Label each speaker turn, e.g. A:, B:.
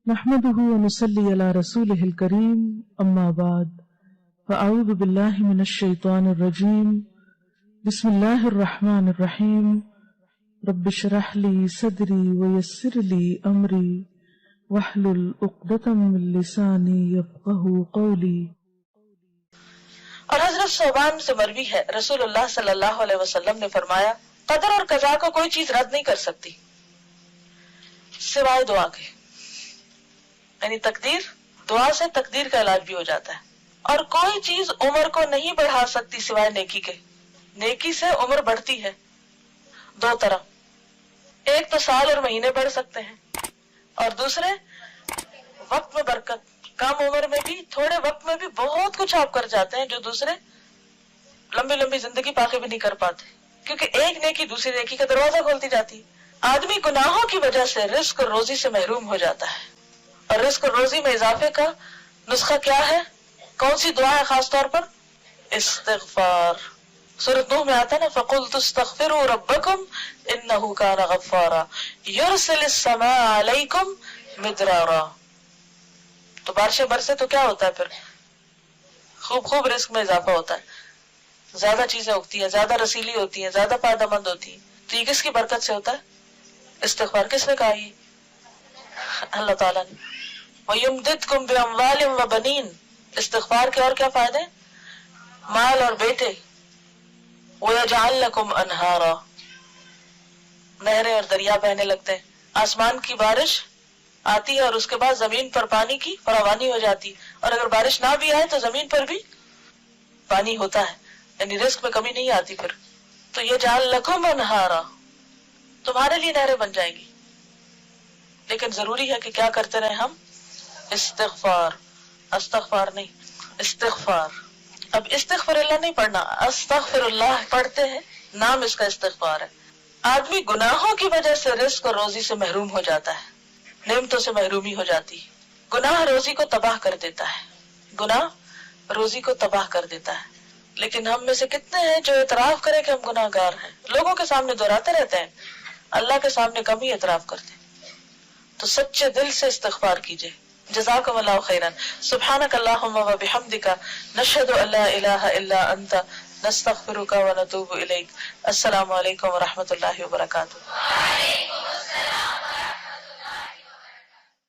A: نحمده ونصلي على رسوله الكريم اما بعد فاعوذ بالله من الشيطان الرجيم بسم الله الرحمن الرحيم رب اشرح لي صدري ويسر لي امري واحلل عقدة من لساني يفقهوا قولي۔
B: اور حضرت صوبان سے مروی ہے رسول اللہ صلی اللہ علیہ وسلم نے فرمایا قدر اور قضا کو کوئی چیز رد نہیں کر سکتی سوائے دعا کے، یعنی تقدیر، دعا سے تقدیر کا علاج بھی ہو جاتا ہے۔ اور کوئی چیز عمر کو نہیں بڑھا سکتی سوائے نیکی کے، نیکی سے عمر بڑھتی ہے دو طرح، ایک تو سال اور مہینے بڑھ سکتے ہیں، اور دوسرے وقت میں برکت، کم عمر میں بھی تھوڑے وقت میں بھی بہت کچھ آپ کر جاتے ہیں جو دوسرے لمبی لمبی زندگی پاکے بھی نہیں کر پاتے، کیونکہ ایک نیکی دوسری نیکی کا دروازہ کھولتی جاتی ہے۔ آدمی گناہوں کی وجہ سے رزق اور روزی سے محروم ہو جاتا ہے، اور رزق اور روزی میں اضافے کا نسخہ کیا ہے؟ کون سی دعا ہے خاص طور پر؟ استغفار۔ سورۃ نوح میں آتا ہے نا فَقُلْتُ اسْتَغْفِرُوا رَبَّكُمْ إِنَّهُ كَانَ غَفَّارًا يُرْسِلِ السَّمَاءَ عَلَيْكُمْ مِدْرَارًا۔ تو بارشیں برسے تو کیا ہوتا ہے پھر؟ خوب رزق میں اضافہ ہوتا ہے، زیادہ چیزیں اگتی ہیں، زیادہ رسیلی ہوتی ہیں، زیادہ فائدہ مند ہوتی ہیں۔ تو یہ کس کی برکت سے ہوتا ہے؟ استغفار کس نے کہا؟ یہ اللہ تعالیٰ نے۔ وَيُمْدِدْكُمْ بِأَمْوَالٍ وَبَنِينَ، استغفار کے اور کیا فائدے؟ مال اور بیٹے۔ وَيَجْعَلْ لَكُمْ أَنْهَارًا، نہریں اور دریا بہنے لگتے ہیں۔ آسمان کی بارش آتی ہے اور اس کے بعد زمین پر پانی کی فراوانی ہو جاتی، اور اگر بارش نہ بھی آئے تو زمین پر بھی پانی ہوتا ہے، یعنی رزق میں کمی نہیں آتی پھر۔ تو یجعل لکم انہارا، تمہارے لیے نہریں بن جائیں گی، لیکن ضروری ہے کہ کیا کرتے رہے ہم؟ استغفار، استغفار نہیں، استغفار۔ اب استغفر اللہ نہیں پڑھنا، استغفر اللہ پڑھتے ہیں، نام اس کا استغفار ہے۔ آدمی گناہوں کی وجہ سے رزق اور روزی سے محروم ہو جاتا ہے، نعمتوں سے محرومی ہو جاتی ہے۔ گناہ روزی کو تباہ کر دیتا ہے، گناہ روزی کو تباہ کر دیتا ہے۔ لیکن ہم میں سے کتنے ہیں جو اعتراف کریں کہ ہم گناہ گار ہیں؟ لوگوں کے سامنے دہراتے رہتے ہیں، اللہ کے سامنے کم ہی اعتراف کرتے ہیں۔ تو سچے دل سے استغفار کیجئے۔ جزاکم اللہ خیرا۔ سبحانک اللہم و بحمدک، نشہد ان لا الہ الا انت، نستغفرک و نتوب الیک۔ السلام علیکم و رحمۃ اللہ وبرکاتہ۔